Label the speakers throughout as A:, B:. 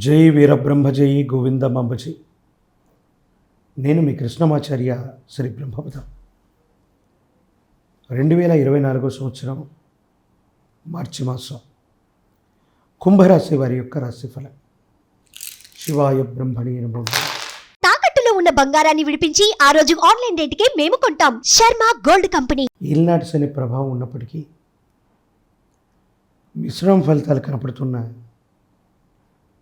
A: జై వీరబ్రహ్మజై గోవిందమాంబజై. నేను మీ కృష్ణమాచార్య శ్రీ బ్రహ్మపదం. 2024 సంవత్సరం మార్చి మాసం కుంభరాశి వారి యొక్క రాశిఫలం. శివాయ బ్రహ్మణి నమో.
B: తాకట్టులో ఉన్న బంగారాన్ని విడిపించి ఆ రోజు ఆన్లైన్ రేటుకే మేము కొంటాం. Sharma gold company.
A: ఈల్నాటి శని ప్రభావం ఉన్నప్పటికీ మిశ్రమ ఫలితాలు కనపడుతున్న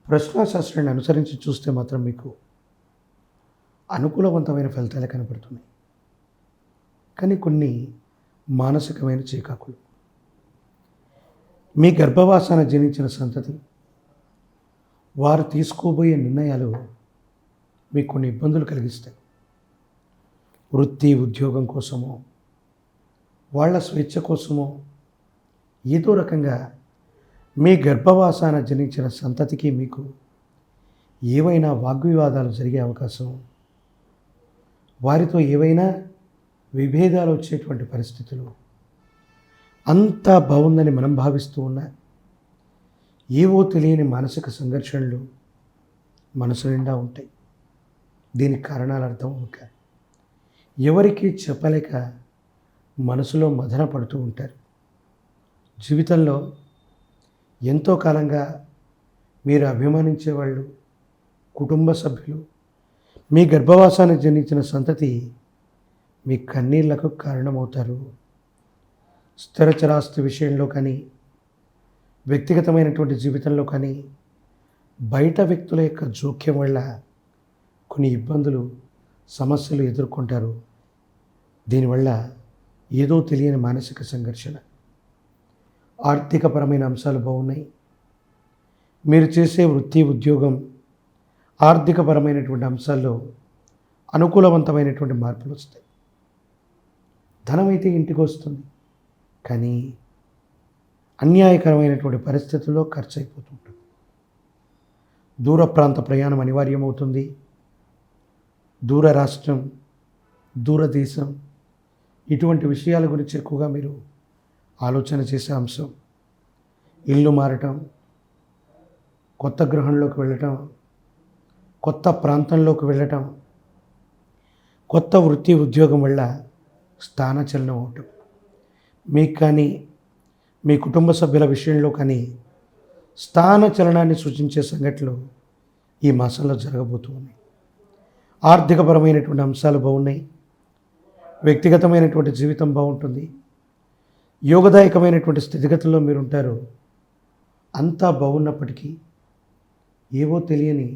A: ప్రశ్నాశాస్త్రాన్ని అనుసరించి చూస్తే మాత్రం మీకు అనుకూలవంతమైన ఫలితాలే కనపడుతున్నాయి. కానీ కొన్ని మానసికమైన చీకాకులు, మీ గర్భవాసాన జనించిన సంతతి వారు తీసుకోబోయే నిర్ణయాలు మీకు కొన్ని ఇబ్బందులు కలిగిస్తాయి. వృత్తి ఉద్యోగం కోసమో వాళ్ళ స్వేచ్ఛ కోసమో ఏదో రకంగా మీ గర్భవాసాన జనించిన సంతతికి మీకు ఏవైనా వాగ్వివాదాలు జరిగే అవకాశం, వారితో ఏవైనా విభేదాలు వచ్చేటువంటి పరిస్థితులు, అంతా బాగుందని మనం భావిస్తూ ఉన్నా ఏవో తెలియని మానసిక సంఘర్షణలు మనసు నిండా ఉంటాయి. దీనికి కారణాలు అర్థం అవ్వక ఎవరికీ చెప్పలేక మనసులో మదన పడుతూ ఉంటారు. జీవితంలో ఎంతో కాలంగా మీరు అభిమానించే వాళ్ళు, కుటుంబ సభ్యులు, మీ గర్భవాసానికి జనించిన సంతతి మీ కన్నీళ్లకు కారణమవుతారు. స్థిరచరాస్తి విషయంలో కానీ, వ్యక్తిగతమైనటువంటి జీవితంలో కానీ బయట వ్యక్తుల యొక్క జోక్యం వల్ల కొన్ని ఇబ్బందులు, సమస్యలు ఎదుర్కొంటారు. దీనివల్ల ఏదో తెలియని మానసిక సంఘర్షణ. ఆర్థికపరమైన అంశాలు బాగున్నాయి. మీరు చేసే వృత్తి ఉద్యోగం ఆర్థికపరమైనటువంటి అంశాల్లో అనుకూలవంతమైనటువంటి మార్పులు వస్తాయి. ధనం అయితే ఇంటికి వస్తుంది, కానీ అన్యాయకరమైనటువంటి పరిస్థితుల్లో ఖర్చు అయిపోతుంటుంది. దూర ప్రాంత ప్రయాణం అనివార్యమవుతుంది. దూర రాష్ట్రం, దూరదేశం, ఇటువంటి విషయాల గురించి ఎక్కువగా మీరు ఆలోచన చేసే అంశం. ఇల్లు మారటం, కొత్త గృహంలోకి వెళ్ళటం, కొత్త ప్రాంతంలోకి వెళ్ళటం, కొత్త వృత్తి ఉద్యోగం వల్ల స్థానచలనం అవటం, మీకు కానీ మీ కుటుంబ సభ్యుల విషయంలో కానీ స్థానచలనాన్ని సూచించే సంఘటనలు ఈ మాసంలో జరగబోతూ ఉన్నాయి. ఆర్థికపరమైనటువంటి అంశాలు బాగున్నాయి. వ్యక్తిగతమైనటువంటి జీవితం బాగుంటుంది. యోగదాయకమైనటువంటి స్థితిగతుల్లో మీరు ఉంటారు. అంతా బాగున్నప్పటికీ ఏవో తెలియని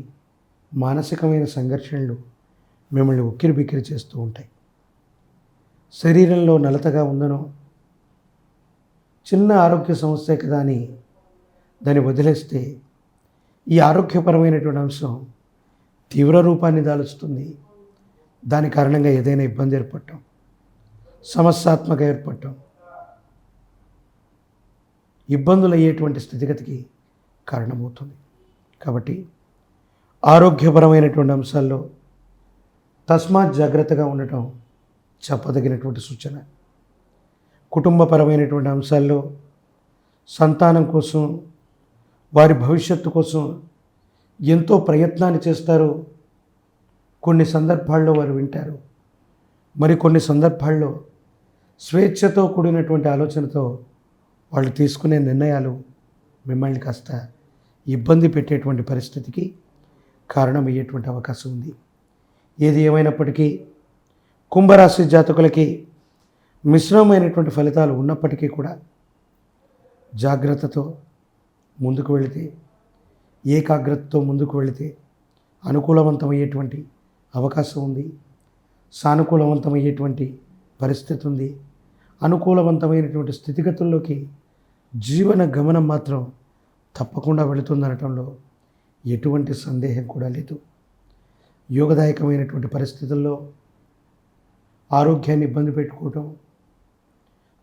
A: మానసికమైన సంఘర్షణలు మిమ్మల్ని ఉక్కిరి బిక్కిరి చేస్తూ ఉంటాయి. శరీరంలో నలతగా ఉందనో, చిన్న ఆరోగ్య సమస్య కదా అని దాన్ని వదిలేస్తే ఈ ఆరోగ్యపరమైనటువంటి అంశం తీవ్ర రూపాన్ని దాలుస్తుంది. దాని కారణంగా ఏదైనా ఇబ్బంది ఏర్పడటం, సమస్యాత్మక ఏర్పడటం, ఇబ్బందులు అయ్యేటువంటి స్థితిగతికి కారణమవుతుంది. కాబట్టి ఆరోగ్యపరమైనటువంటి అంశాల్లో తస్మాత్ జాగ్రత్తగా ఉండటం చెప్పదగినటువంటి సూచన. కుటుంబపరమైనటువంటి అంశాల్లో సంతానం కోసం, వారి భవిష్యత్తు కోసం ఎంతో ప్రయత్నాన్ని చేస్తారు. కొన్ని సందర్భాల్లో వారు వింటారు, మరికొన్ని సందర్భాల్లో స్వేచ్ఛతో కూడినటువంటి ఆలోచనతో వాళ్ళు తీసుకునే నిర్ణయాలు మిమ్మల్ని కాస్త ఇబ్బంది పెట్టేటువంటి పరిస్థితికి కారణమయ్యేటువంటి అవకాశం ఉంది. ఏది ఏమైనప్పటికీ కుంభరాశి జాతకులకి మిశ్రమమైనటువంటి ఫలితాలు ఉన్నప్పటికీ కూడా జాగ్రత్తతో ముందుకు వెళితే, ఏకాగ్రతతో ముందుకు వెళితే అనుకూలవంతమయ్యేటువంటి అవకాశం ఉంది. సానుకూలవంతమయ్యేటువంటి పరిస్థితి ఉంది. అనుకూలవంతమైనటువంటి స్థితిగతుల్లోకి జీవన గమనం మాత్రం తప్పకుండా వెళుతుందనటంలో ఎటువంటి సందేహం కూడా లేదు. యోగదాయకమైనటువంటి పరిస్థితుల్లో ఆరోగ్యాన్ని ఇబ్బంది పెట్టుకోవటం,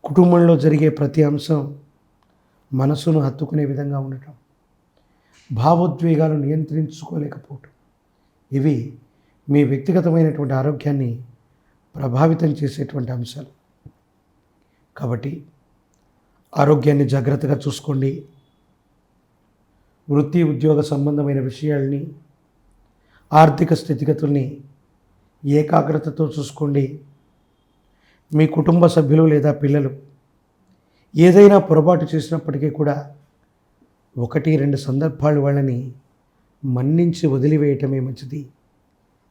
A: కుటుంబంలో జరిగే ప్రతి అంశం మనసును హత్తుకునే విధంగా ఉండటం, భావోద్వేగాలు నియంత్రించుకోలేకపోవటం, ఇవి మీ వ్యక్తిగతమైనటువంటి ఆరోగ్యాన్ని ప్రభావితం చేసేటువంటి అంశాలు. కాబట్టి ఆరోగ్యాన్ని జాగ్రత్తగా చూసుకోండి. వృత్తి ఉద్యోగ సంబంధమైన విషయాల్ని, ఆర్థిక స్థితిగతుల్ని ఏకాగ్రతతో చూసుకోండి. మీ కుటుంబ సభ్యులు లేదా పిల్లలు ఏదైనా పొరపాటు చేసినప్పటికీ కూడా 1-2 సందర్భాలు వాళ్ళని మన్నించి వదిలివేయటమే మంచిది.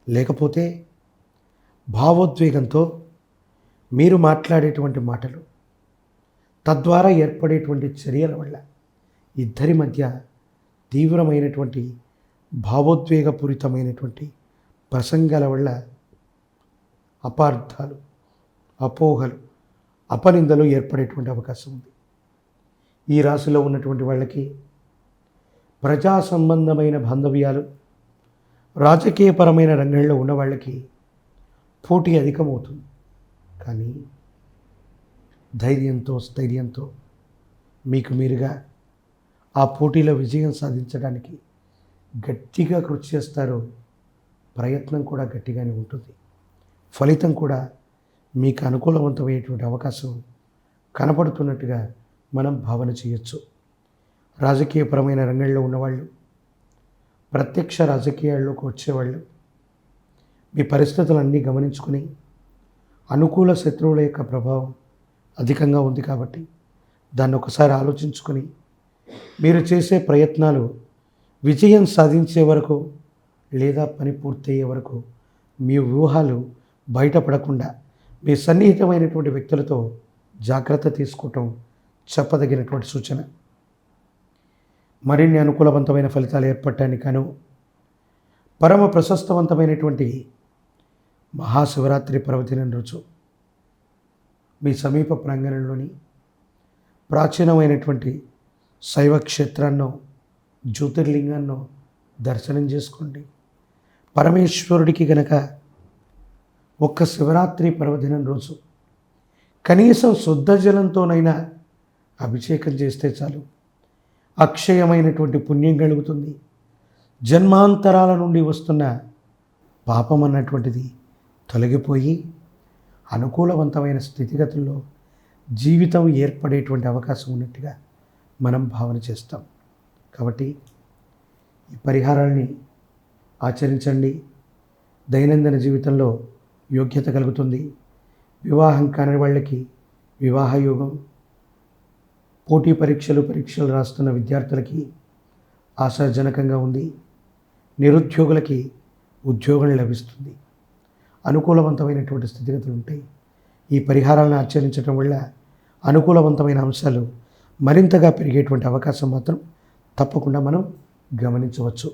A: లేకపోతే భావోద్వేగంతో మీరు మాట్లాడేటువంటి మాటలు, తద్వారా ఏర్పడేటువంటి చర్యల వల్ల ఇద్దరి మధ్య తీవ్రమైనటువంటి భావోద్వేగపూరితమైనటువంటి ప్రసంగాల వల్ల అపార్థాలు, అపోహలు, అపనిందలు ఏర్పడేటువంటి అవకాశం ఉంది. ఈ రాశిలో ఉన్నటువంటి వాళ్ళకి ప్రజా సంబంధమైన బాంధవ్యాలు, రాజకీయపరమైన రంగంలో ఉన్న వాళ్ళకి పోటీ అధికమవుతుంది. కానీ ధైర్యంతో, స్థైర్యంతో మీకు మీరుగా ఆ పోటీలో విజయం సాధించడానికి గట్టిగా కృషి చేస్తారు. ప్రయత్నం కూడా గట్టిగానే ఉంటుంది. ఫలితం కూడా మీకు అనుకూలవంతమయ్యేటువంటి అవకాశం కనపడుతున్నట్టుగా మనం భావన చేయొచ్చు. రాజకీయపరమైన రంగంలో ఉన్నవాళ్ళు, ప్రత్యక్ష రాజకీయాల్లోకి వచ్చేవాళ్ళు మీ పరిస్థితులన్నీ గమనించుకుని, అనుకూల శత్రువుల యొక్క ప్రభావం అధికంగా ఉంది కాబట్టి దాన్ని ఒకసారి ఆలోచించుకొని మీరు చేసే ప్రయత్నాలు విజయం సాధించే వరకు లేదా పని పూర్తయ్యే వరకు మీ వ్యూహాలు బయటపడకుండా మీ సన్నిహితమైనటువంటి వ్యక్తులతో జాగ్రత్త తీసుకోవటం చెప్పదగినటువంటి సూచన. మరిన్ని అనుకూలవంతమైన ఫలితాలు ఏర్పడటానికి గాను పరమ ప్రశస్తవంతమైనటువంటి మహాశివరాత్రి పర్వదినం రోజు మీ సమీప ప్రాంగణంలోని ప్రాచీనమైనటువంటి శైవ క్షేత్రాన్నో, జ్యోతిర్లింగాన్నో దర్శనం చేసుకోండి. పరమేశ్వరుడికి గనక ఒక్క శివరాత్రి పర్వదినం రోజు కనీసం శుద్ధ జలంతోనైనా అభిషేకం చేస్తే చాలు, అక్షయమైనటువంటి పుణ్యం కలుగుతుంది. జన్మాంతరాల నుండి వస్తున్న పాపం అన్నటువంటిది తొలగిపోయి అనుకూలవంతమైన స్థితిగతుల్లో జీవితం ఏర్పడేటువంటి అవకాశం ఉన్నట్టుగా మనం భావన చేస్తాం. కాబట్టి ఈ పరిహారాల్ని ఆచరించండి. దైనందిన జీవితంలో యోగ్యత కలుగుతుంది. వివాహం కాని వాళ్ళకి వివాహ యోగం, పోటీ పరీక్షలు రాస్తున్న విద్యార్థులకి ఆశాజనకంగా ఉంది. నిరుద్యోగులకి ఉద్యోగం లభిస్తుంది. అనుకూలవంతమైనటువంటి స్థితిగతులు ఉంటాయి. ఈ పరిహారాలను ఆచరించడం వల్ల అనుకూలవంతమైన అంశాలు మరింతగా పెరిగేటువంటి అవకాశం మాత్రం తప్పకుండా మనం గమనించవచ్చు.